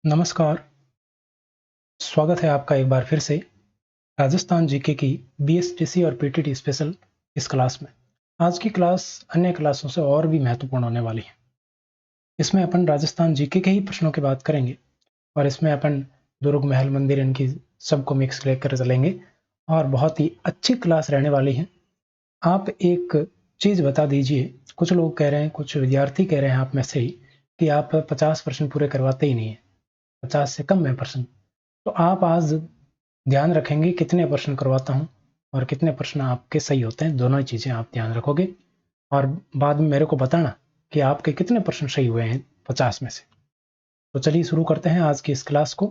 नमस्कार, स्वागत है आपका एक बार फिर से राजस्थान जीके की बीएसटीसी और पीटीटी स्पेशल इस क्लास में। आज की क्लास अन्य क्लासों से और भी महत्वपूर्ण होने वाली है। इसमें अपन राजस्थान जीके के ही प्रश्नों की बात करेंगे और इसमें अपन दुर्ग, महल, मंदिर इनकी सबको मिक्स लेकर चलेंगे और बहुत ही अच्छी क्लास रहने वाली है। आप एक चीज़ बता दीजिए, कुछ लोग कह रहे हैं, कुछ विद्यार्थी कह रहे हैं आप में से ही कि आप 50 प्रश्न पूरे करवाते ही नहीं है, 50 से कम है प्रश्न। तो आप आज ध्यान रखेंगे कितने प्रश्न करवाता हूँ और कितने प्रश्न आपके सही होते हैं, दोनों ही चीज़ें आप ध्यान रखोगे और बाद में मेरे को बताना कि आपके कितने प्रश्न सही हुए हैं 50 में से। तो चलिए शुरू करते हैं आज की इस क्लास को।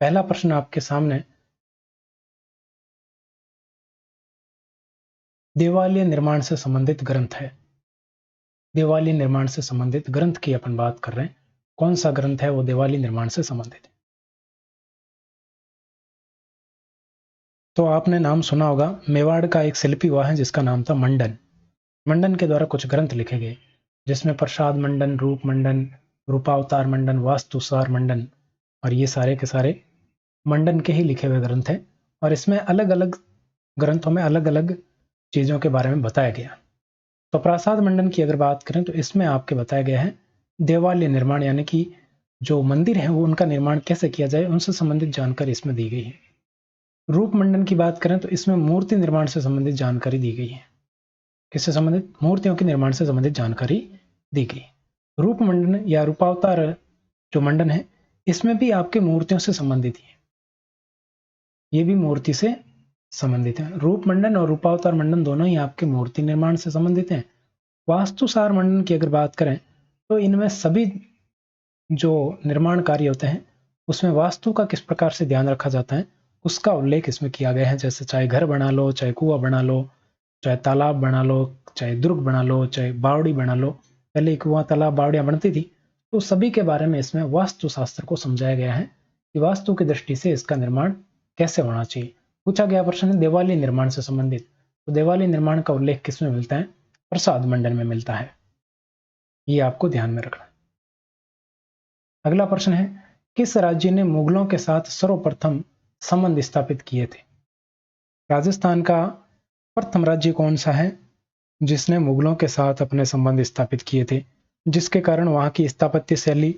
पहला प्रश्न आपके सामने, देवालय निर्माण से संबंधित ग्रंथ है। देवालय निर्माण से संबंधित ग्रंथ की अपन बात कर रहे हैं। कौन सा ग्रंथ है वो देवालय निर्माण से संबंधित है? तो आपने नाम सुना होगा, मेवाड़ का एक शिल्पी हुआ है जिसका नाम था मंडन। मंडन के द्वारा कुछ ग्रंथ लिखे गए जिसमें प्रसाद मंडन, रूप मंडन, रूपावतार मंडन, वास्तुसार मंडन और ये सारे के सारे मंडन के ही लिखे हुए ग्रंथ हैं और इसमें अलग अलग ग्रंथों में अलग अलग चीज़ों के बारे में बताया गया। तो प्रसाद मंडन की अगर बात करें तो इसमें आपके बताया गया है देवालय निर्माण, यानी कि जो मंदिर है वो उनका निर्माण कैसे किया जाए उनसे संबंधित जानकारी इसमें दी गई है। रूप मंडन की बात करें तो इसमें मूर्ति निर्माण से संबंधित जानकारी दी गई है। किससे संबंधित? मूर्तियों के निर्माण से संबंधित जानकारी दी गई। रूप मंडन या रूपावतार जो मंडन है इसमें भी आपके मूर्तियों से संबंधित है, ये भी मूर्ति से संबंधित है। रूप मंडन और रूपावतार मंडन दोनों ही आपके मूर्ति निर्माण से संबंधित हैं। वास्तुसार मंडन की अगर बात करें तो इनमें सभी जो निर्माण कार्य होते हैं उसमें वास्तु का किस प्रकार से ध्यान रखा जाता है उसका उल्लेख इसमें किया गया है। जैसे चाहे घर बना लो, चाहे कुआं बना लो, चाहे तालाब बना लो, चाहे दुर्ग बना लो, चाहे बावड़ी बना लो। पहले कुआं, तालाब, बावड़ियां बनती थी, तो सभी के बारे में इसमें वास्तु शास्त्र को समझाया गया है कि वास्तु की दृष्टि से इसका निर्माण कैसे होना चाहिए। पूछा गया प्रश्न है देवालय निर्माण से संबंधित, तो देवालय निर्माण का उल्लेख किसमें मिलता है? प्रसाद मंडल में मिलता है। ये आपको ध्यान में रखना। अगला प्रश्न है, किस राज्य ने मुगलों के साथ सर्वप्रथम संबंध स्थापित किए थे? राजस्थान का प्रथम राज्य कौन सा है जिसने मुगलों के साथ अपने संबंध स्थापित किए थे, जिसके कारण वहां की स्थापत्य शैली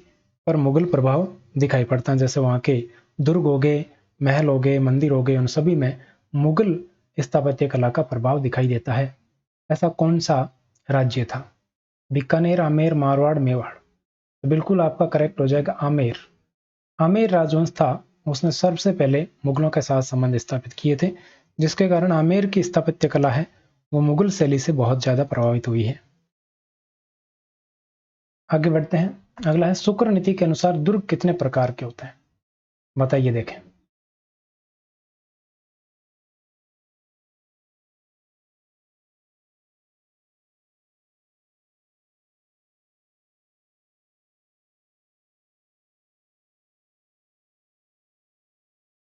पर मुगल प्रभाव दिखाई पड़ता है? जैसे वहां के दुर्ग हो गए, महल हो गए, मंदिर हो गए, उन सभी में मुगल स्थापत्य कला का प्रभाव दिखाई देता है। ऐसा कौन सा राज्य था? बीकानेर, आमेर, मारवाड़, मेवाड़। तो बिल्कुल आपका करेक्ट हो जाएगा आमेर। आमेर राजवंश था, उसने सबसे पहले मुगलों के साथ संबंध स्थापित किए थे, जिसके कारण आमेर की स्थापत्य कला है वो मुगल शैली से बहुत ज्यादा प्रभावित हुई है। आगे बढ़ते हैं। अगला है, शुक्र नीति के अनुसार दुर्ग कितने प्रकार के होते हैं? बताइए, देखें।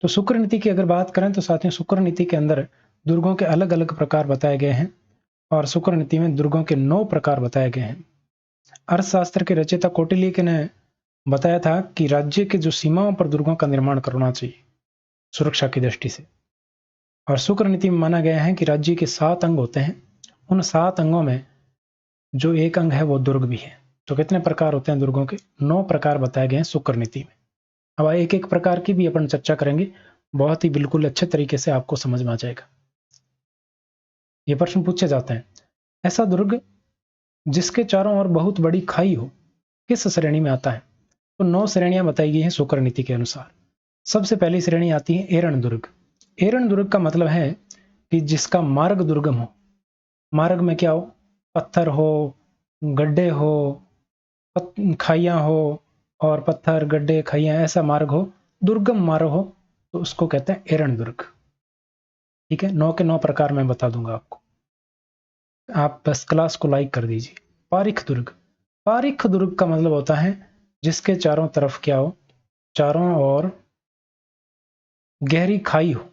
तो शुक्र नीति की अगर बात करें तो साथियों, शुक्र नीति के अंदर दुर्गों के अलग अलग प्रकार बताए गए हैं और शुक्र नीति में दुर्गों के 9 प्रकार बताए गए हैं। अर्थशास्त्र के रचयिता कौटिल्य ने बताया था कि राज्य के जो सीमाओं पर दुर्गों का निर्माण करना चाहिए सुरक्षा की दृष्टि से। और शुक्र नीति में माना गया है कि राज्य के 7 अंग होते हैं, उन 7 अंगों में जो एक अंग है वो दुर्ग भी है। तो कितने प्रकार होते हैं दुर्गों के? 9 प्रकार बताए गए हैं शुक्र नीति में। अब एक एक प्रकार की भी अपन चर्चा करेंगे, बहुत ही बिल्कुल अच्छे तरीके से आपको समझ में आ जाएगा। ये प्रश्न पूछे जाते हैं, ऐसा दुर्ग जिसके चारों ओर बहुत बड़ी खाई हो किस श्रेणी में आता है? तो 9 श्रेणियां बताई गई हैं शुक्र नीति के अनुसार। सबसे पहली श्रेणी आती है एरण दुर्ग। एरण दुर्ग का मतलब है कि जिसका मार्ग दुर्गम हो। मार्ग में क्या हो? पत्थर हो, गड्ढे हो, खाइयां हो और पत्थर, गड्ढे, खाइयां, ऐसा मार्ग हो, दुर्गम मार्ग हो, तो उसको कहते हैं एरण दुर्ग। ठीक है, 9 के 9 प्रकार मैं बता दूंगा आपको। आप बस क्लास को लाइक कर दीजिए। पारिख दुर्ग। पारिख दुर्ग का मतलब होता है जिसके चारों तरफ क्या हो? चारों ओर गहरी खाई हो।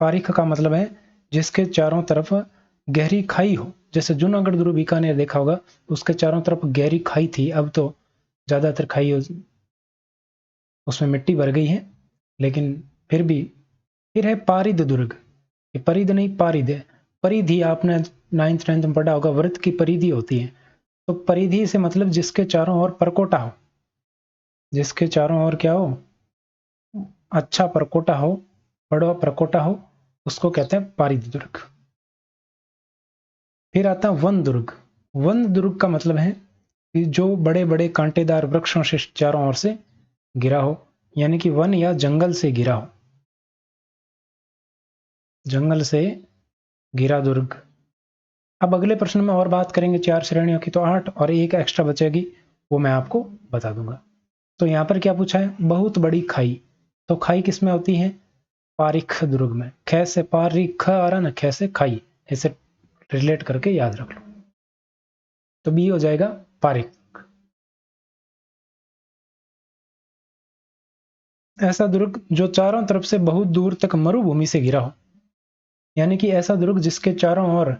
पारिख का मतलब है जिसके चारों तरफ गहरी खाई हो। जैसे जूनागढ़ दुर्ग, बीकानेर देखा होगा, उसके चारों तरफ गहरी खाई थी, अब तो ज्यादातर खाई उसमें मिट्टी भर गई है, लेकिन फिर भी। फिर है पारिद दुर्ग, ये परिध नहीं पारिद है। परिधि आपने 9th 10th में पढ़ा होगा, वृत्त की परिधि होती है। तो परिधि से मतलब जिसके चारों ओर परकोटा हो, जिसके चारों ओर क्या हो, अच्छा परकोटा हो, बड़ा परकोटा हो, उसको कहते हैं पारिद दुर्ग। फिर आता है वन दुर्ग। वन दुर्ग का मतलब है कि जो बड़े बड़े कांटेदार वृक्षों से चारों ओर से घिरा हो, यानी कि वन या जंगल से घिरा हो, जंगल से घिरा दुर्ग। अब अगले प्रश्न में और बात करेंगे 4 श्रेणियों की, तो 8 और एक एक्स्ट्रा बचेगी, वो मैं आपको बता दूंगा। तो यहाँ पर क्या पूछा है, बहुत बड़ी खाई। तो खाई किस में होती है, पारिख दुर्ग में। ख से पारिख आ रहा ना, ख से खाई, ऐसे रिलेट करके याद रख लो। तो बी हो जाएगा पारिख। ऐसा दुर्ग जो चारों तरफ से बहुत दूर तक मरुभूमि से घिरा हो, यानी कि ऐसा दुर्ग जिसके चारों ओर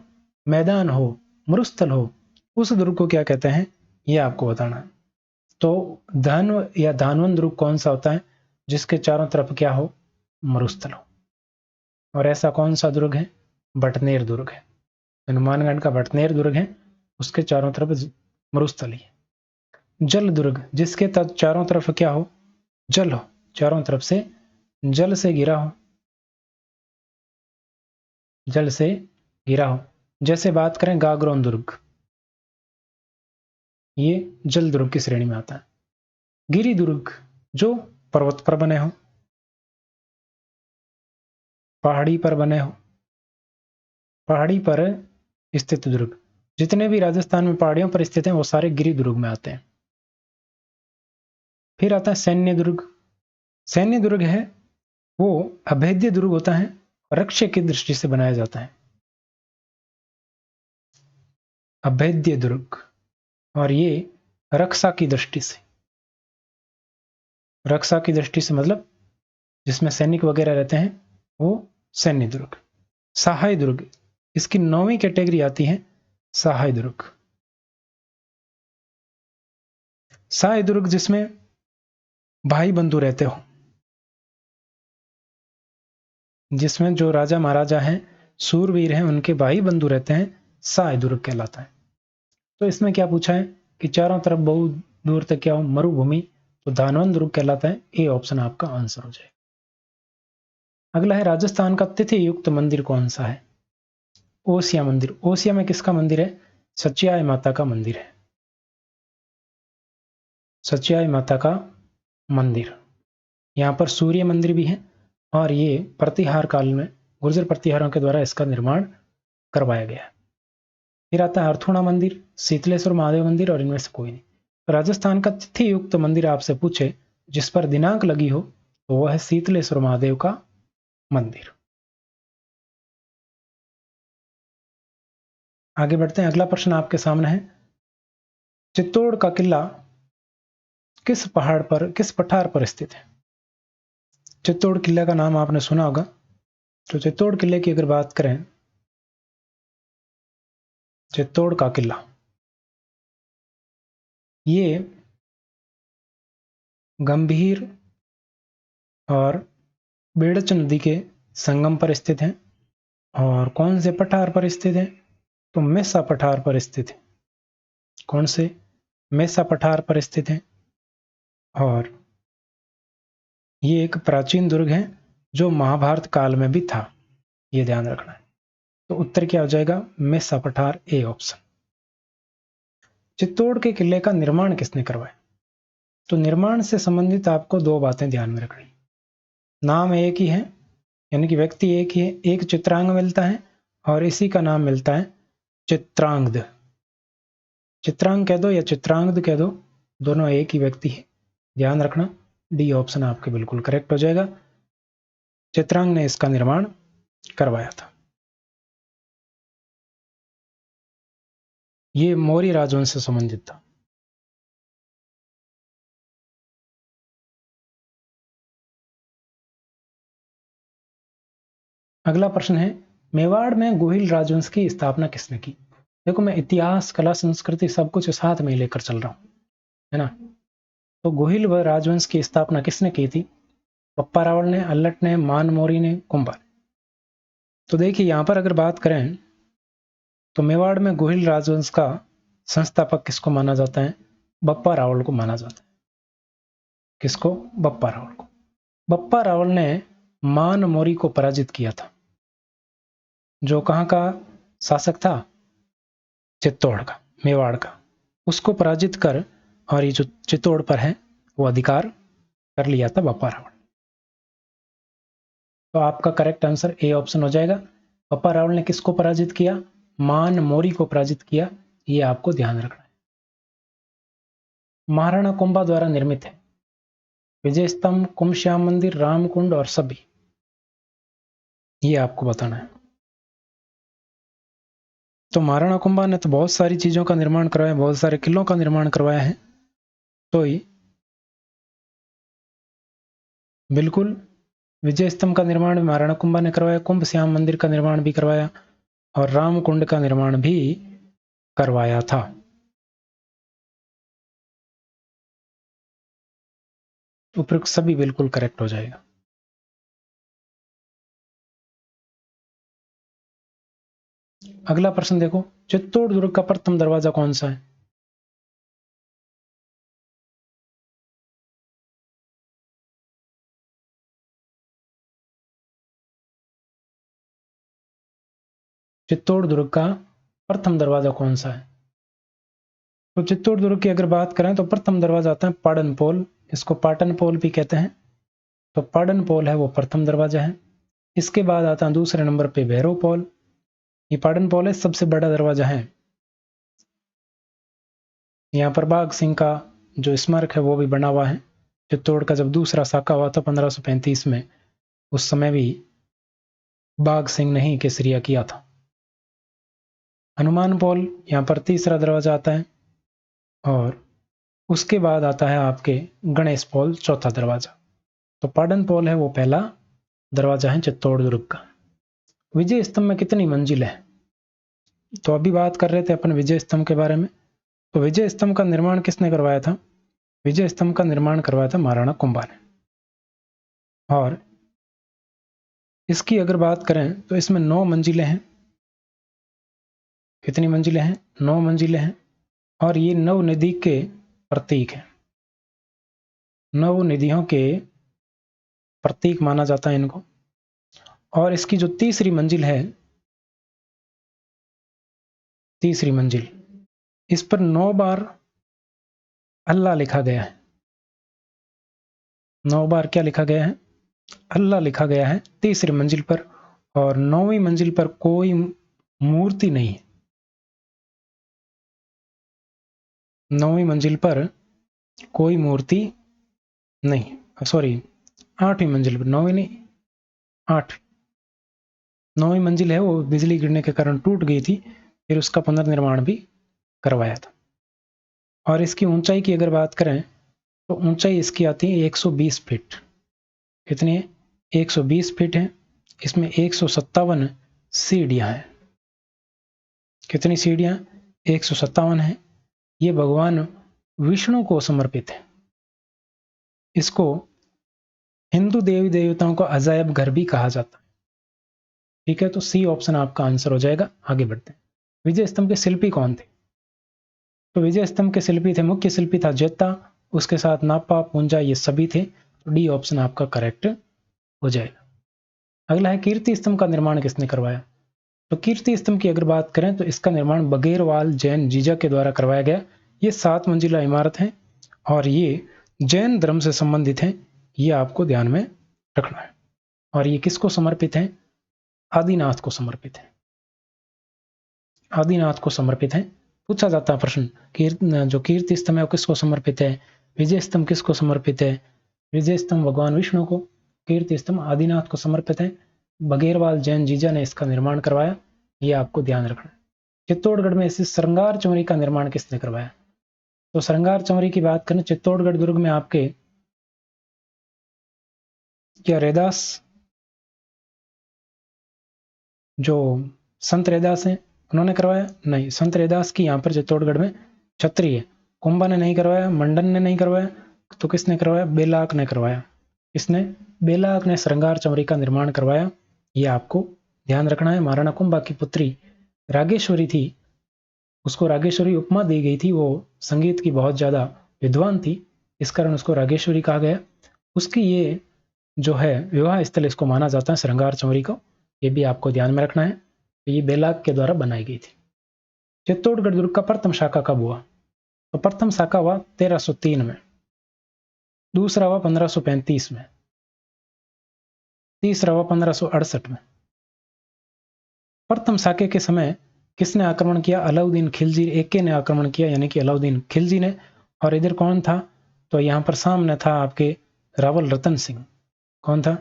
मैदान हो, मरुस्थल हो, उस दुर्ग को क्या कहते हैं, ये आपको बताना है। तो धन या धानवन दुर्ग कौन सा होता है, जिसके चारों तरफ क्या हो, मरुस्थल हो। और ऐसा कौन सा दुर्ग है, बटनेर दुर्ग है। हनुमानगढ़ का बटनेर दुर्ग है, उसके चारों तरफ मरुस्थल ही है। जल दुर्ग, जिसके चारों तरफ क्या हो, जल हो, चारों तरफ से जल से घिरा हो, जल से घिरा हो। जैसे बात करें गागरोन दुर्ग, ये जल दुर्ग की श्रेणी में आता है। गिरी दुर्ग, जो पर्वत पर बने हो, पहाड़ी पर बने हो, पहाड़ी पर स्थित दुर्ग। जितने भी राजस्थान में पहाड़ियों पर स्थित हैं वो सारे गिरी दुर्ग में आते हैं। फिर आता है सैन्य दुर्ग। सैन्य दुर्ग है वो अभेद्य दुर्ग होता है, रक्षक की दृष्टि से बनाया जाता है, अभेद्य दुर्ग। और ये रक्षा की दृष्टि से, रक्षा की दृष्टि से मतलब जिसमें सैनिक वगैरह रहते हैं, वो सैन्य दुर्ग। सहाय दुर्ग, इसकी 9वीं कैटेगरी आती है, सहाय दुर्ग। सहाय दुर्ग जिसमें भाई बंधु रहते हो, जिसमें जो राजा महाराजा हैं, सूरवीर हैं, उनके भाई बंधु रहते हैं, सहाय दुर्ग कहलाता है। तो इसमें क्या पूछा है कि चारों तरफ बहुत दूर तक क्या हो, मरुभूमि, तो धानवन दुर्ग कहलाता है। ए ऑप्शन आपका आंसर हो जाए। अगला है राजस्थान का तिथि युक्त मंदिर कौन सा है, ओसिया मंदिर। ओसिया में किसका मंदिर है, सचियाय माता का मंदिर है, सचियाय माता का मंदिर। यहाँ पर सूर्य मंदिर भी है, और ये प्रतिहार काल में गुर्जर प्रतिहारों के द्वारा इसका निर्माण करवाया गया है। फिर आता है अर्थुणा मंदिर, शीतलेश्वर महादेव मंदिर, और इनमें से कोई नहीं। राजस्थान का तिथि युक्त मंदिर आपसे पूछे जिस पर दिनांक लगी हो, तो वह है शीतलेश्वर महादेव का मंदिर। आगे बढ़ते हैं, अगला प्रश्न आपके सामने है, चित्तौड़ का किला किस पहाड़ पर, किस पठार पर स्थित है। चित्तौड़ किले का नाम आपने सुना होगा। तो चित्तौड़ किले की अगर बात करें, चित्तौड़ का किला ये गंभीर और बेड़च नदी के संगम पर स्थित है। और कौन से पठार पर स्थित है, तो मेसा पठार पर स्थित है। कौन से, मेसा पठार पर स्थित है। और ये एक प्राचीन दुर्ग है जो महाभारत काल में भी था, ये ध्यान रखना है। तो उत्तर क्या हो जाएगा, मेसा पठार, ए ऑप्शन। चित्तौड़ के किले का निर्माण किसने करवाया, तो निर्माण से संबंधित आपको 2 बातें ध्यान में रखनी। नाम एक ही है, यानी कि व्यक्ति एक ही है, एक चित्रांग मिलता है और इसी का नाम मिलता है चित्रांगद। चित्रांग कह दो या चित्रांगद कह दो, दोनों एक ही व्यक्ति है, ध्यान रखना। डी ऑप्शन आपके बिल्कुल करेक्ट हो जाएगा, चित्रांग ने इसका निर्माण करवाया था। ये मौर्य राजवंश से संबंधित था। अगला प्रश्न है, मेवाड़ में गोहिल राजवंश की स्थापना किसने की। देखो मैं इतिहास, कला, संस्कृति सब कुछ साथ में लेकर चल रहा हूं, है ना। तो गोहिल व राजवंश की स्थापना किसने की थी? बप्पा रावल ने, अल्लट ने, मान मोरी ने, कुंभा ने। तो देखिए यहां पर अगर बात करें तो मेवाड़ में गोहिल राजवंश का संस्थापक किसको माना जाता है? बप्पा रावल को माना जाता है। किसको? बप्पा रावल को। बप्पा रावल ने मान मोरी को पराजित किया था, जो कहां का शासक था? चित्तौड़ का, मेवाड़ का। उसको पराजित कर और ये जो चित्तौड़ पर है वो अधिकार कर लिया था बप्पा रावल। तो आपका करेक्ट आंसर ए ऑप्शन हो जाएगा। बप्पा रावल ने किसको पराजित किया? मान मोरी को पराजित किया। ये आपको ध्यान रखना है। महाराणा कुंभा द्वारा निर्मित है विजय स्तंभ, कुंभ श्याम मंदिर, रामकुंड और सभी। ये आपको बताना है। तो महाराणा कुंभा ने तो बहुत सारी चीजों का निर्माण करवाया, बहुत सारे किलों का निर्माण करवाया है। तो ही बिल्कुल विजय स्तंभ का निर्माण महाराणा कुंभा ने करवाया, कुंभ श्याम मंदिर का निर्माण भी करवाया और रामकुंड का निर्माण भी करवाया था। उपयुक्त सभी बिल्कुल करेक्ट हो जाएगा। अगला प्रश्न देखो, चित्तौड़ दुर्ग का प्रथम दरवाजा कौन सा है? चित्तौड़ दुर्ग का प्रथम दरवाजा कौन सा है? तो चित्तौड़ दुर्ग की अगर बात करें तो प्रथम दरवाजा आता है पाटन पोल। इसको पाटन पोल भी कहते हैं। तो पाटन पोल है वो प्रथम दरवाजा है। इसके बाद आता है दूसरे नंबर पे भैरव पोल। ये पाटन पोल है, सबसे बड़ा दरवाजा है। यहाँ पर बाघ सिंह का जो स्मारक है वो भी बना हुआ है। चित्तौड़ का जब दूसरा साका हुआ था 1535 में, उस समय भी बाघ सिंह ने ही केसरिया किया था। हनुमान पोल यहाँ पर तीसरा दरवाजा आता है और उसके बाद आता है आपके गणेश पोल, चौथा दरवाजा। तो पाटन पोल है वो पहला दरवाजा है चित्तौड़ दुर्ग का। विजय स्तंभ में कितनी मंजिल है? तो अभी बात कर रहे थे अपन विजय स्तंभ के बारे में। तो विजय स्तंभ का निर्माण किसने करवाया था? विजय स्तंभ का निर्माण करवाया था महाराणा कुंभा ने। और इसकी अगर बात करें तो इसमें 9 मंजिलें हैं। कितनी मंजिलें हैं? 9 मंजिलें हैं। और ये नव निधि के प्रतीक है। नव निधियों के प्रतीक माना जाता है इनको। और इसकी जो तीसरी मंजिल है, तीसरी मंजिल, इस पर 9 बार अल्लाह लिखा गया है। 9 बार क्या लिखा गया है? अल्लाह लिखा गया है तीसरी मंजिल पर। और 9वीं मंजिल पर कोई मूर्ति नहीं है। 9वीं मंजिल पर कोई मूर्ति नहीं, सॉरी 8वीं मंजिल पर, 9वीं नहीं 8, 9वीं मंजिल है वो बिजली गिरने के कारण टूट गई थी, फिर उसका पुनर्निर्माण भी करवाया था। और इसकी ऊंचाई की अगर बात करें तो ऊंचाई इसकी आती है 120 फीट। कितनी है? 120 फीट है। इसमें 157 सीढ़ियां हैं। कितनी सीढ़ियां? 157 है। ये भगवान विष्णु को समर्पित है। इसको हिंदू देवी देवताओं का अजायब घर भी कहा जाता है। ठीक है, तो सी ऑप्शन आपका आंसर हो जाएगा। आगे बढ़ते हैं। विजय स्तंभ के शिल्पी कौन थे? तो विजय स्तंभ के शिल्पी थे, मुख्य शिल्पी था जेता, उसके साथ नापा, पूंजा, ये सभी थे। तो डी ऑप्शन आपका करेक्ट हो जाएगा। अगला है कीर्ति स्तंभ का निर्माण किसने करवाया? तो कीर्ति स्तंभ की अगर बात करें तो इसका निर्माण बगेरवाल जैन जीजा के द्वारा करवाया गया। ये 7 मंजिला इमारत है और ये जैन धर्म से संबंधित है। ये आपको ध्यान में रखना है। और ये किसको समर्पित है? आदिनाथ को समर्पित है। आदिनाथ को समर्पित है। पूछा जाता है प्रश्न, जो कीर्ति स्तंभ है वो किसको समर्पित है? विजय स्तंभ किसको समर्पित है? विजय स्तंभ भगवान विष्णु को, कीर्ति स्तंभ आदिनाथ को समर्पित है। बगेरवाल जैन जीजा ने इसका निर्माण करवाया। ये आपको ध्यान रखना है। चित्तौड़गढ़ में स्थित श्रृंगार चौरी का निर्माण किसने करवाया? तो श्रृंगार चौरी की बात करें, चित्तौड़गढ़ दुर्ग में आपके क्या रैदास, जो संत रैदास हैं उन्होंने करवाया? नहीं, संत रैदास की यहाँ पर चित्तौड़गढ़ में छतरी है। कुंभा ने नहीं करवाया, मंडन ने नहीं करवाया, तो किसने करवाया? बेलाक ने करवाया। किसने? बेलाक ने श्रृंगार चमरी का निर्माण करवाया। ये आपको ध्यान रखना है। महाराणा कुंभा की पुत्री रागेश्वरी थी, उसको रागेश्वरी उपमा दी गई थी। वो संगीत की बहुत ज़्यादा विद्वान थी, इस कारण उसको रागेश्वरी कहा गया। उसकी ये जो है विवाह स्थल इसको माना जाता है श्रृंगार चमरी को, ये भी आपको ध्यान में रखना है। तो ये बेलाक के द्वारा बनाई गई थी। चित्तौड़गढ़ दुर्ग का प्रथम शाखा कब हुआ? तो प्रथम शाखा हुआ 1303 में, दूसरा हुआ 1535 में, तीसरा हुआ 1568 में। प्रथम शाखे के समय किसने आक्रमण किया? अलाउद्दीन खिलजी एके ने आक्रमण किया, यानी कि अलाउद्दीन खिलजी ने। और इधर कौन था? तो यहाँ पर सामने था आपके रावल रतन सिंह। कौन था?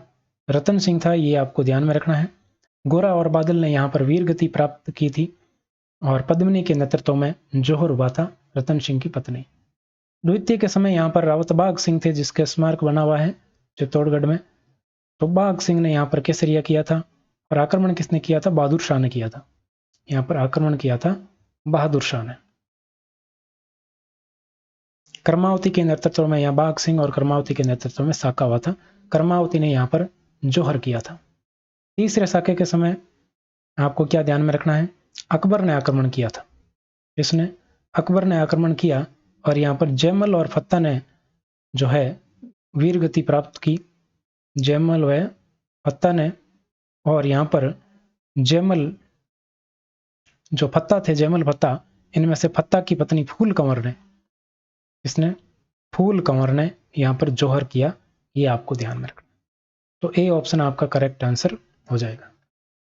रतन सिंह था, ये आपको ध्यान में रखना है। गोरा और बादल ने यहाँ पर वीर गति प्राप्त की थी और पद्मिनी के नेतृत्व में जौहर हुआ था, रतन सिंह की पत्नी। द्वितीय के समय यहाँ पर रावत बाघ सिंह थे, जिसके स्मारक बना हुआ है चित्तौड़गढ़ में। तो बाघ सिंह ने यहाँ पर केसरिया किया था। और आक्रमण किसने किया था? बहादुर शाह ने किया था। यहाँ पर आक्रमण किया था बहादुर शाह ने। कर्मावती के नेतृत्व में यहाँ बाघ सिंह और कर्मावती के नेतृत्व में साका हुआ था। कर्मावती ने यहाँ पर जौहर किया था। तीसरे साके के समय आपको क्या ध्यान में रखना है? अकबर ने आक्रमण किया था। इसने अकबर ने आक्रमण किया और यहाँ पर जयमल और फत्ता ने जो है वीर गति प्राप्त की। जयमल व फत्ता ने, और यहाँ पर जयमल जो फत्ता थे, जयमल फत्ता, इनमें से फत्ता की पत्नी फूल कंवर ने, इसने फूल कंवर ने यहाँ पर जौहर किया। ये आपको ध्यान में रखना। तो ए ऑप्शन आपका करेक्ट आंसर हो जाएगा।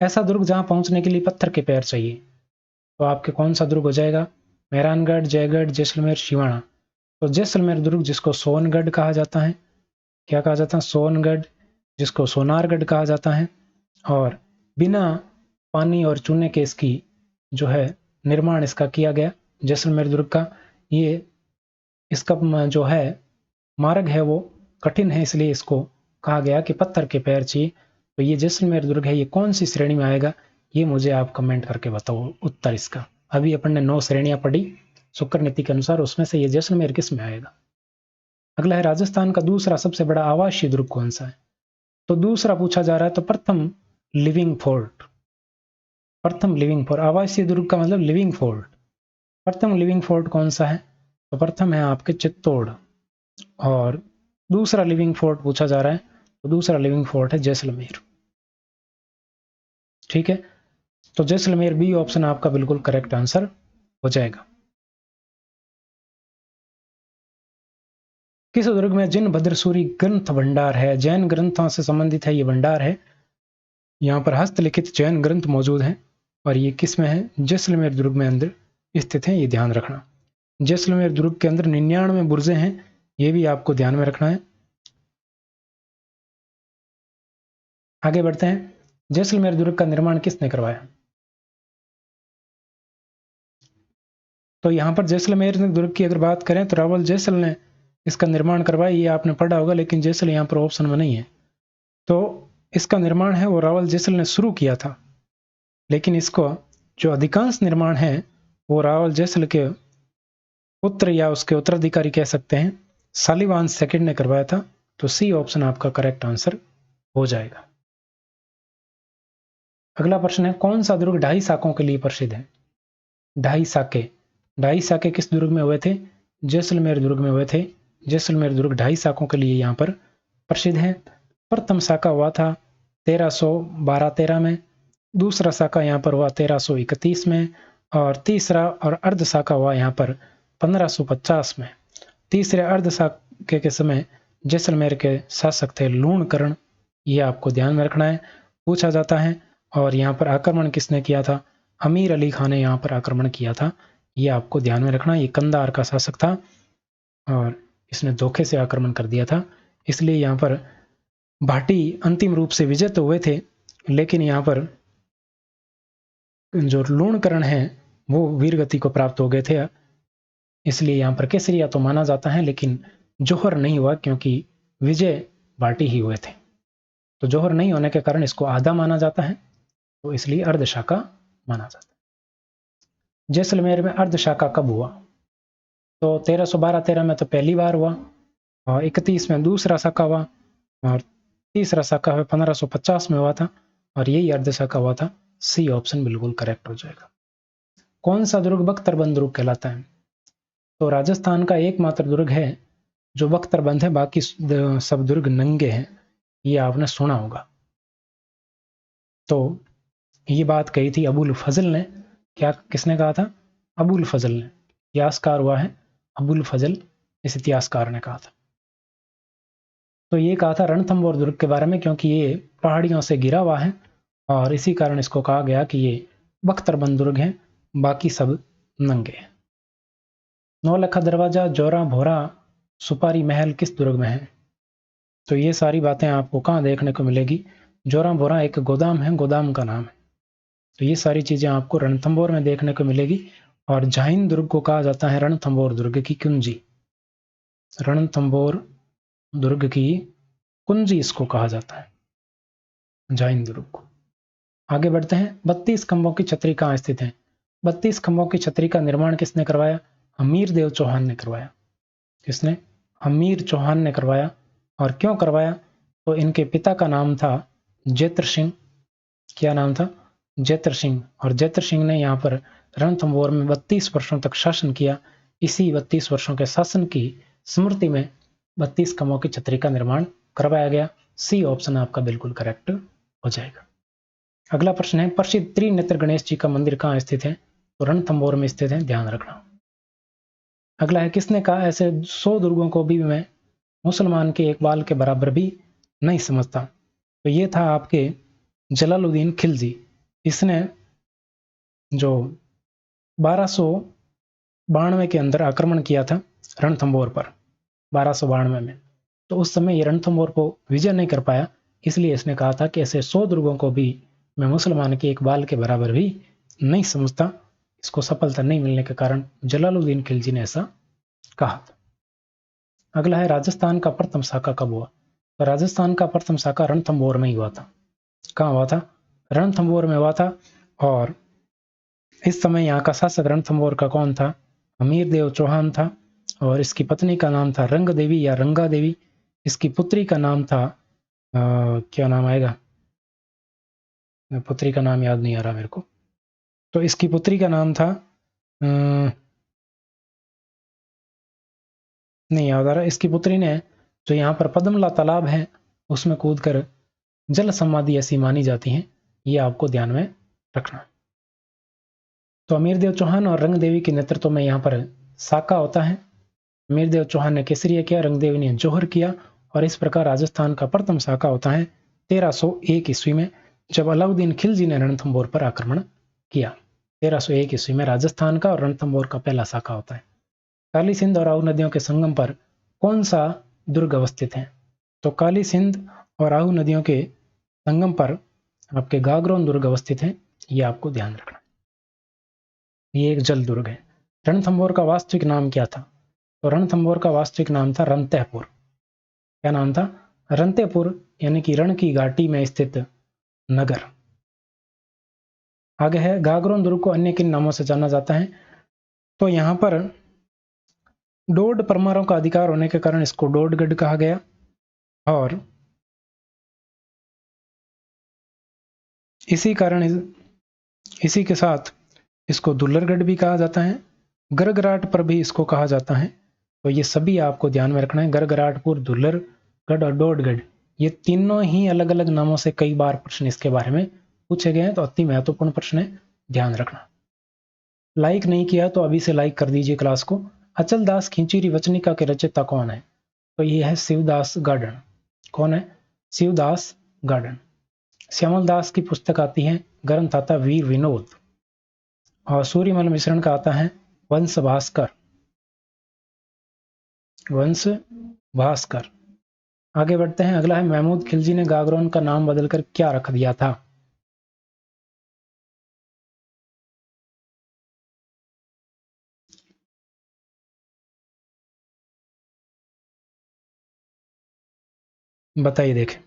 ऐसा दुर्ग जहां पहुंचने के लिए पत्थर के पैर चाहिए, तो आपके कौन सा दुर्ग हो जाएगा? मेहरानगढ़, जयगढ़, जैसलमेर, शिवाना। तो जैसलमेर दुर्ग जिसको सोनगढ़ कहा जाता है, क्या कहा जाता है? सोनगढ़, जिसको सोनारगढ़ कहा जाता है। और बिना पानी और चूने के इसकी जो है निर्माण इसका किया गया, जैसलमेर दुर्ग का। ये इसका जो है मार्ग है वो कठिन है, इसलिए इसको कहा गया कि पत्थर के पैर चाहिए। तो ये जैसलमेर दुर्ग है, ये कौन सी श्रेणी में आएगा? ये मुझे आप कमेंट करके बताओ उत्तर इसका। अभी अपन ने 9 श्रेणियां पढ़ी शुक्र नीति के अनुसार, उसमें से ये जैसलमेर किस में आएगा? अगला है राजस्थान का दूसरा सबसे बड़ा आवासीय दुर्ग कौन सा है? तो दूसरा पूछा जा रहा है, तो प्रथम लिविंग फोर्ट। प्रथम लिविंग फोर्ट, आवासीय दुर्ग का मतलब लिविंग फोर्ट। प्रथम लिविंग फोर्ट कौन सा है? तो प्रथम है आपके चित्तौड़। और दूसरा लिविंग फोर्ट पूछा जा रहा है, तो दूसरा लिविंग फोर्ट है जैसलमेर। ठीक है, तो जैसलमेर बी ऑप्शन आपका बिल्कुल करेक्ट आंसर हो जाएगा। किस दुर्ग में जिन भद्रसूरी ग्रंथ भंडार है? जैन ग्रंथों से संबंधित है ये भंडार है। यहाँ पर हस्तलिखित जैन ग्रंथ मौजूद हैं और ये किस में है? जैसलमेर दुर्ग में अंदर स्थित है, ये ध्यान रखना। जैसलमेर दुर्ग के अंदर 99 बुर्जे हैं, ये भी आपको ध्यान में रखना है। आगे बढ़ते हैं। जैसलमेर दुर्ग का निर्माण किसने करवाया? तो यहाँ पर जैसलमेर दुर्ग की अगर बात करें तो रावल जैसल ने इसका निर्माण करवाया, ये आपने पढ़ा होगा, लेकिन जैसल यहाँ पर ऑप्शन में नहीं है। तो इसका निर्माण है वो रावल जैसल ने शुरू किया था, लेकिन इसको जो अधिकांश निर्माण है वो रावल जैसल के पुत्र या उसके उत्तराधिकारी कह सकते हैं, शालिवाहन सेकंड ने करवाया था। तो सी ऑप्शन आपका करेक्ट आंसर हो जाएगा। अगला प्रश्न है, कौन सा दुर्ग ढाई शाकों के लिए प्रसिद्ध है? ढाई शाके, ढाई शाके किस दुर्ग में हुए थे? जैसलमेर दुर्ग में हुए थे। जैसलमेर दुर्ग ढाई शाकों के लिए यहाँ पर प्रसिद्ध है। प्रथम शाखा हुआ था 1312-13 में, दूसरा शाखा यहाँ पर हुआ 1331 में, और तीसरा और अर्ध शाखा हुआ यहाँ पर 1550 में। तीसरे अर्ध शाखे के समय जैसलमेर के शासक थे लूणकरण, ये आपको ध्यान में रखना है, पूछा जाता है। और यहाँ पर आक्रमण किसने किया था? अमीर अली खान ने यहाँ पर आक्रमण किया था, ये आपको ध्यान में रखना। ये कंधार का शासक था और इसने धोखे से आक्रमण कर दिया था, इसलिए यहाँ पर भाटी अंतिम रूप से विजय तो हुए थे, लेकिन यहाँ पर जो लूणकरण है वो वीरगति को प्राप्त हो गए थे, इसलिए यहाँ पर केसरिया तो माना जाता है, लेकिन जौहर नहीं हुआ क्योंकि विजय भाटी ही हुए थे। तो जौहर नहीं होने के कारण इसको आधा माना जाता है, तो इसलिए अर्धशाखा माना जाता है। जैसलमेर में अर्धशाखा कब हुआ? तो 1312-13 में तो पहली बार हुआ, और 31 में दूसरा साका हुआ और तीसरा साका 1550 में हुआ था और यही अर्ध साका हुआ था। सी ऑप्शन बिल्कुल करेक्ट हो जाएगा। कौन सा दुर्ग बख्तरबंद दुर्ग कहलाता है? तो राजस्थान का एकमात्र दुर्ग है जो बख्तरबंद है, बाकी सब दुर्ग नंगे हैं, ये आपने सुना होगा। तो ये बात कही थी अबुल फजल ने। क्या किसने कहा था? अबुल फजल ने। इतिहासकार हुआ है अबुल फजल, इस इतिहासकार ने कहा था। तो ये कहा था रणथंभौर दुर्ग के बारे में, क्योंकि ये पहाड़ियों से घिरा हुआ है और इसी कारण इसको कहा गया कि ये बख्तरबंद दुर्ग है, बाकी सब नंगे हैं। नौलखा दरवाजा, जोरा भोरा, सुपारी महल किस दुर्ग में है? तो ये सारी बातें आपको कहाँ देखने को मिलेगी? जोरा भोरा एक गोदाम है, गोदाम का नाम है। तो ये सारी चीजें आपको रणथंभौर में देखने को मिलेगी। और झाइन दुर्ग को कहा जाता है रणथंभौर दुर्ग की कुंजी। रणथंभौर दुर्ग की कुंजी इसको कहा जाता है, झाइन दुर्ग को। आगे बढ़ते हैं। 32 खंभों की छतरी कहाँ स्थित है? 32 खंभों की छतरी का निर्माण किसने करवाया? हमीर देव चौहान ने करवाया। किसने? हमीर चौहान ने करवाया। और क्यों करवाया? तो इनके पिता का नाम था जैत्र सिंह। क्या नाम था? जैत्र सिंह। और जैत्र सिंह ने यहाँ पर रणथंभौर में 32 वर्षों तक शासन किया। इसी 32 वर्षों के शासन की स्मृति में 32 खंभों की छतरी का निर्माण करवाया गया। सी ऑप्शन आपका बिल्कुल करेक्ट हो जाएगा। अगला प्रश्न है, प्रसिद्ध त्रिनेत्र गणेश जी का मंदिर कहाँ स्थित है? तो रणथंभौर में स्थित है, ध्यान रखना। अगला है, किसने कहा ऐसे 100 दुर्गों को भी मैं मुसलमान के एक बाल के बराबर भी नहीं समझता? तो ये था आपके जलालुद्दीन खिलजी। इसने जो 1292 के अंदर आक्रमण किया था रणथंभौर पर, 1292 में, तो उस समय ये रणथंभौर को विजय नहीं कर पाया। इसलिए इसने कहा था कि ऐसे 100 दुर्गों को भी मैं मुसलमान के एक बाल के बराबर भी नहीं समझता। इसको सफलता नहीं मिलने के कारण जलालुद्दीन खिलजी ने ऐसा कहा था। अगला है, राजस्थान का प्रथम साका कब हुआ? तो राजस्थान का प्रथम साका रणथंभौर में ही हुआ था। कहाँ हुआ था? रणथंभौर में हुआ था। और इस समय यहाँ का शासक रणथंभौर का कौन था? हमीर देव चौहान था। और इसकी पत्नी का नाम था रंग देवी या रंगा देवी। इसकी पुत्री का नाम था क्या नाम आएगा, पुत्री का नाम याद नहीं आ रहा मेरे को। तो इसकी पुत्री का नाम था नहीं याद आ रहा। इसकी पुत्री ने जो यहाँ पर पद्मला तालाब है उसमें कूदकर जल समाधि ऐसी मानी जाती है, ये आपको ध्यान में रखना। तो अमीरदेव चौहान और रंग देवी के नेतृत्व में यहाँ पर साका होता है। अमीरदेव चौहान ने केसरिया किया, रंग देवी ने जौहर किया। और इस प्रकार राजस्थान का प्रथम साका होता है 1301 ईस्वी में, जब अलाउद्दीन खिलजी ने रणथंभौर पर आक्रमण किया। 1301 ईस्वी में राजस्थान का और रणथंभौर का पहला साका होता है। काली सिंध और आहू नदियों के संगम पर कौन सा दुर्ग अवस्थित है? तो काली सिंध और आहू नदियों के संगम पर आपके गागरोन दुर्ग अवस्थित है, ये आपको ध्यान रखना। ये एक जल दुर्ग है। रणथंभौर का वास्तविक नाम क्या था? तो रणथंभौर का वास्तविक नाम था रणतेहपुर। क्या नाम था? रणतेहपुर, यानी कि रण की घाटी में स्थित नगर। आगे है, गागरोन दुर्ग को अन्य किन नामों से जाना जाता है? तो यहां पर डोड परमारों का अधिकार होने के कारण इसको डोडगढ़ कहा गया। और इसी कारण इसी के साथ इसको दुल्लरगढ़ भी कहा जाता है। गरगराट पर भी इसको कहा जाता है। तो ये सभी आपको ध्यान में रखना है। गरगराटपुर, दुल्लरगढ़ और डोडगढ़, ये तीनों ही अलग अलग नामों से कई बार प्रश्न इसके बारे में पूछे गए हैं। तो अति महत्वपूर्ण प्रश्न है, ध्यान रखना। लाइक नहीं किया तो अभी से लाइक कर दीजिए क्लास को। अचल दास खिंचीरी वचनिका के रचयिता कौन है? तो ये है शिवदास गार्डन। कौन है? शिवदास गार्डन। श्यामल दास की पुस्तक आती है, ग्रंथ आता वीर विनोद। और सूर्यमल मिश्रण का आता है वंश भास्कर। वंश भास्कर। आगे बढ़ते हैं। अगला है, महमूद खिलजी ने गागरोन का नाम बदलकर क्या रख दिया था? बताइए देखें।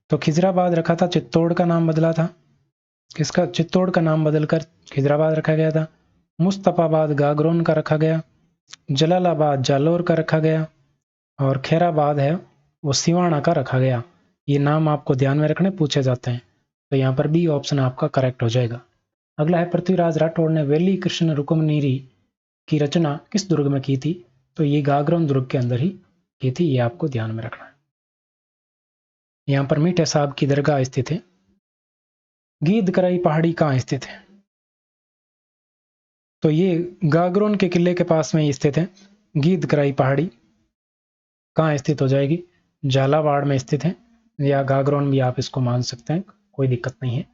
तो खिजराबाद रखा था, चित्तौड़ का नाम बदला था। किसका? चित्तौड़ का नाम बदलकर खिजराबाद रखा गया था। मुस्तफाबाद गागरोन का रखा गया। जलालाबाद जालोर का रखा गया और खैराबाद है वो सिवाना का रखा गया। ये नाम आपको ध्यान में रखने पूछे जाते हैं, तो यहाँ पर बी ऑप्शन आपका करेक्ट हो जाएगा। अगला है पृथ्वीराज राठौड़ ने वेली कृष्ण रुक्मनीरी की रचना किस दुर्ग में की थी? तो ये गागरोन दुर्ग के अंदर ही की थी, ये आपको ध्यान में रखना है। यहाँ पर मीठे साहब की दरगाह स्थित है। गीदकराई पहाड़ी कहाँ स्थित है? तो ये गागरोन के किले के पास में ही स्थित है। गीदकराई पहाड़ी कहाँ स्थित हो जाएगी? झालावाड़ में स्थित है, या गागरोन भी आप इसको मान सकते हैं, कोई दिक्कत नहीं है।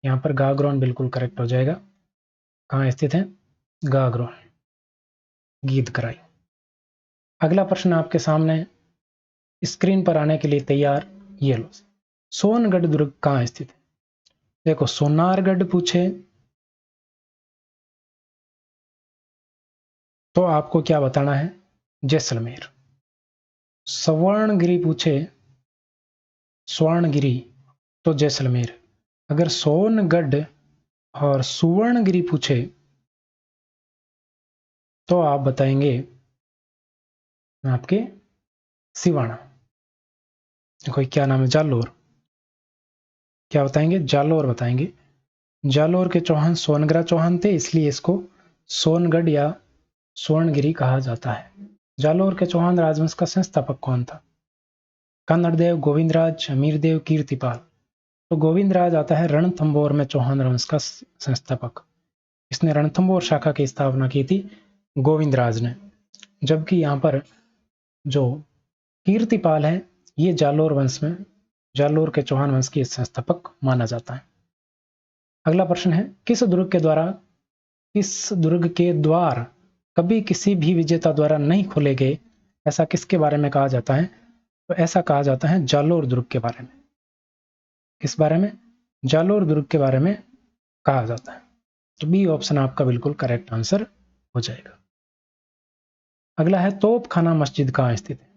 यहाँ पर गागरोन बिल्कुल करेक्ट हो जाएगा। कहाँ स्थित है? गागरोन, गीदकराई। अगला प्रश्न आपके सामने स्क्रीन पर आने के लिए तैयार, ये लो। सोनगढ़ दुर्ग कहाँ स्थित है? देखो, सोनारगढ़ पूछे तो आपको क्या बताना है? जैसलमेर। स्वर्णगिरी पूछे, स्वर्णगिरी, तो जैसलमेर। अगर सोनगढ़ और सुवर्णगिरी पूछे तो आप बताएंगे आपके सिवाना। देखो क्या नाम है? जालोर। क्या बताएंगे? जालोर बताएंगे। जालोर के चौहान सोनग्रा चौहान थे, इसलिए इसको सोनगढ़ या स्वर्णगिरी कहा जाता है। जालोर के चौहान राजवंश का संस्थापक कौन था? कन्नड़देव, गोविंदराज, अमीरदेव, कीर्तिपाल। तो गोविंदराज आता है रणथंभौर में चौहान वंश का संस्थापक। इसने रणथंभौर शाखा की स्थापना की थी गोविंदराज ने। जबकि यहाँ पर जो कीर्तिपाल है ये जालोर वंश में, जालोर के चौहान वंश के संस्थापक माना जाता है। अगला प्रश्न है, किस दुर्ग के द्वार कभी किसी भी विजेता द्वारा नहीं खोले गए, ऐसा किसके बारे में कहा जाता है? तो ऐसा कहा जाता है जालोर दुर्ग के बारे में। किस बारे में? जालोर दुर्ग के बारे में कहा जाता है। तो बी ऑप्शन आपका बिल्कुल करेक्ट आंसर हो जाएगा। अगला है तोपखाना मस्जिद कहाँ स्थित है?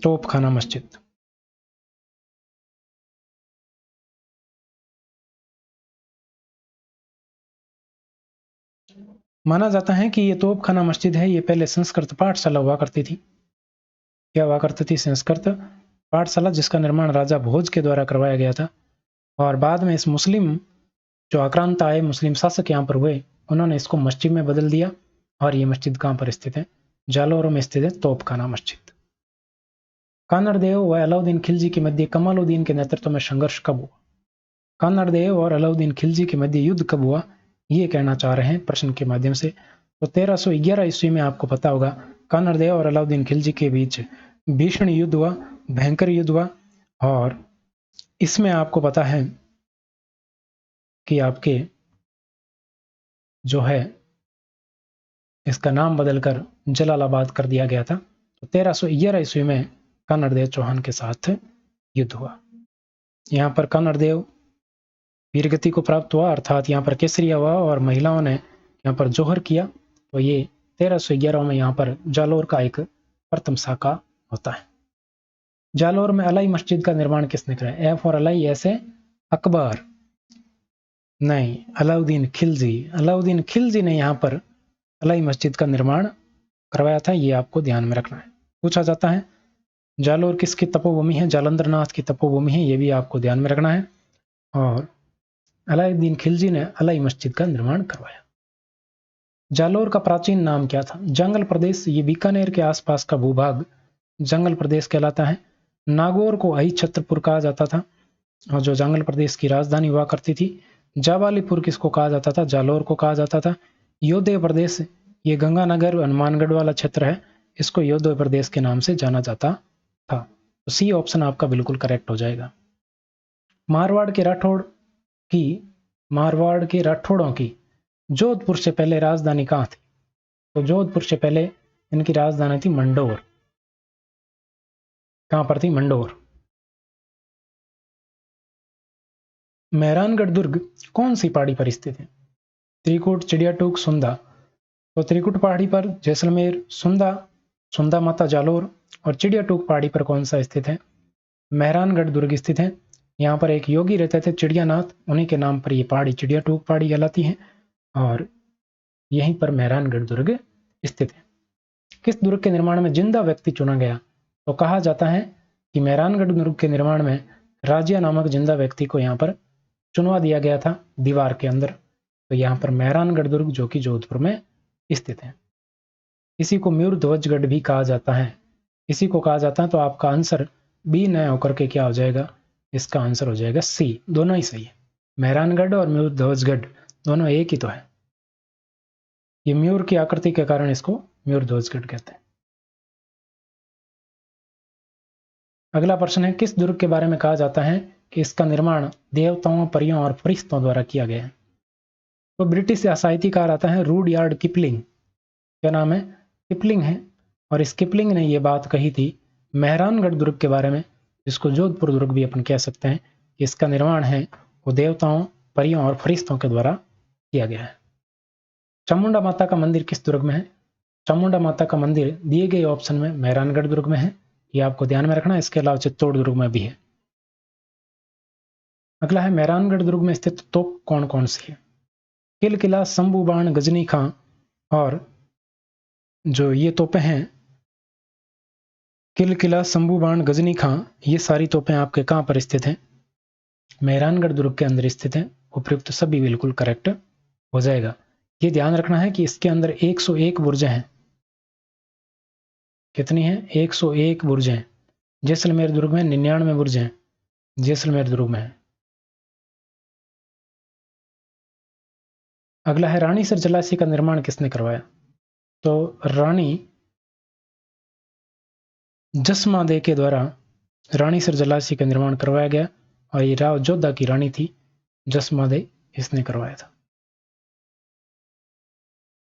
तोपखाना मस्जिद। माना जाता है कि ये तोपखाना मस्जिद है, ये पहले संस्कृत पाठशाला हुआ करती थी। क्या हुआ करती थी? संस्कृत पाठशाला, जिसका निर्माण राजा भोज के द्वारा करवाया गया था। और बाद में इस मुस्लिम जो आक्रांता आए, मुस्लिम शासक यहाँ पर हुए, उन्होंने इसको मस्जिद में बदल दिया। और ये मस्जिद कहाँ पर स्थित है? जालोर में स्थित है तोपखाना मस्जिद। कानड़देव व अलाउद्दीन खिलजी के मध्य कमालुद्दीन के नेतृत्व में संघर्ष कब हुआ? कानड़देव और अलाउद्दीन खिलजी के मध्य युद्ध कब हुआ, ये कहना चाह रहे हैं प्रश्न के माध्यम से। तो 1311 ईस्वी में आपको पता होगा कानड़देव और अलाउद्दीन खिलजी के बीच भीषण युद्ध हुआ, भयंकर युद्ध हुआ। और इसमें आपको पता है कि आपके जो है इसका नाम बदलकर जलालाबाद कर दिया गया था। तो 1311 ईस्वी में कानड़देव चौहान के साथ युद्ध हुआ। यहाँ पर कानड़देव वीरगति को प्राप्त हुआ, अर्थात यहाँ पर केसरिया हुआ और महिलाओं ने यहाँ पर जोहर किया। तो ये 1311 में यहाँ पर जालोर का एक प्रथम शाखा होता है। जालोर में अलाई मस्जिद का निर्माण किसने कराया? एफ और अलाई ऐसे अकबर नहीं, अलाउद्दीन खिलजी। अलाउद्दीन खिलजी ने यहाँ पर अलाई मस्जिद का निर्माण करवाया था, ये आपको ध्यान में रखना है। पूछा जाता है जालोर किसकी तपोभूमि है? जालंधर नाथ की तपोभूमि है, ये भी आपको ध्यान में रखना है। और अलाउद्दीन खिलजी ने अलाई मस्जिद का निर्माण करवाया। जालोर का प्राचीन नाम क्या था? जंगल प्रदेश, ये बीकानेर के आसपास का भूभाग जंगल प्रदेश कहलाता है। नागौर को अहि छत्रपुर कहा जाता था, और जो जंगल प्रदेश की राजधानी हुआ करती थी। जावालीपुर किसको कहा जाता था? जालोर को कहा जाता था। योधे प्रदेश, ये गंगानगर हनुमानगढ़ वाला क्षेत्र है, इसको योधे प्रदेश के नाम से जाना जाता था। तो सी ऑप्शन आपका बिल्कुल करेक्ट हो जाएगा। मारवाड़ के राठौड़ों की जोधपुर से पहले राजधानी कहाँ थी? तो जोधपुर से पहले इनकी राजधानी थी मंडोर। कहाँ पर थी? मंडोर। मेहरानगढ़ दुर्ग कौन सी पहाड़ी पर स्थित है? त्रिकुट, चिड़ियाटूक, सुंदा। तो त्रिकुट पहाड़ी पर जैसलमेर, सुंदा माता जालोर, और चिड़ियाटूक पहाड़ी पर कौन सा स्थित है? मेहरानगढ़ दुर्ग स्थित है। यहाँ पर एक योगी रहते थे चिड़ियानाथ, उन्हीं के नाम पर ये पहाड़ी चिड़ियाटूक पहाड़ी कहलाती है। और यहीं पर मेहरानगढ़ दुर्ग स्थित है। किस दुर्ग के निर्माण में जिंदा व्यक्ति चुना गया? तो कहा जाता है कि मेहरानगढ़ दुर्ग के निर्माण में राजिया नामक जिंदा व्यक्ति को यहाँ पर चुनवा दिया गया था दीवार के अंदर। तो यहाँ पर मेहरानगढ़ दुर्ग जो कि जोधपुर में स्थित है। इसी को मयूरध्वजगढ़ भी कहा जाता है। इसी को कहा जाता है। तो आपका आंसर बी न होकर के क्या हो जाएगा? इसका आंसर हो जाएगा सी। दोनों ही सही है। मेहरानगढ़ और मयूरध्वजगढ़ दोनों एक ही तो है। ये मयूर की आकृति के कारण इसको मयूरध्वजगढ़ कहते हैं। अगला प्रश्न है, किस दुर्ग के बारे में कहा जाता है कि इसका निर्माण देवताओं, परियों और फरिश्तों द्वारा किया गया है? तो ब्रिटिश साहित्यकार आता है रूडयार्ड किपलिंग। क्या नाम है? किपलिंग है। और इस किपलिंग ने यह बात कही थी मेहरानगढ़ दुर्ग के बारे में, जिसको जोधपुर दुर्ग भी अपन कह सकते हैं, कि इसका निर्माण है वो देवताओं, परियों और फरिश्तों के द्वारा किया गया है। चामुंडा माता का मंदिर किस दुर्ग में है? चामुंडा माता का मंदिर दिए गए ऑप्शन में मेहरानगढ़ दुर्ग में है। ये आपको ध्यान में रखना है। इसके अलावा चित्तौड़ दुर्ग में भी है। अगला है, मेहरानगढ़ दुर्ग में स्थित तोप कौन कौन सी है? किल किला, शंभू बाण, गजनी खां और जो ये तोपें हैं, किल किला, शंभू बाण, गजनी खां, ये सारी तोपें आपके कहां पर स्थित हैं? मेहरानगढ़ दुर्ग के अंदर स्थित हैं। उपयुक्त सभी बिल्कुल करेक्ट हो जाएगा। ये ध्यान रखना है कि इसके अंदर 101 बुर्जें हैं। कितनी हैं? 101 बुर्जें हैं। जैसलमेर दुर्ग में 99 बुर्जें हैं। जैसलमेर दुर्ग में है। अगला है, रानीसर जलाशय का निर्माण किसने करवाया? तो रानी जसमादे के द्वारा रानीसर जलाशय का निर्माण करवाया गया। और ये राव जोधा की रानी थी जसमादे, इसने करवाया था।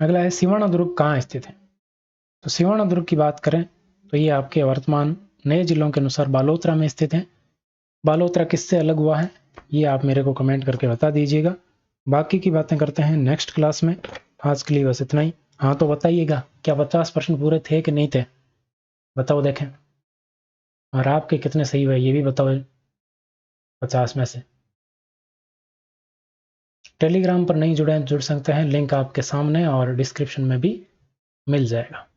अगला है, सिवाना दुर्ग कहाँ स्थित है? तो सिवाना दुर्ग की बात करें तो ये आपके वर्तमान नए जिलों के अनुसार बालोतरा में स्थित है। बालोतरा किससे अलग हुआ है, ये आप मेरे को कमेंट करके बता दीजिएगा। बाकी की बातें करते हैं नेक्स्ट क्लास में। आज के लिए बस इतना ही। हाँ, तो बताइएगा क्या 50 प्रश्न पूरे थे कि नहीं थे? बताओ देखें। और आपके कितने सही हुए ये भी बताओ 50 में से। टेलीग्राम पर नहीं जुड़े हैं, जुड़ सकते हैं। लिंक आपके सामने और डिस्क्रिप्शन में भी मिल जाएगा।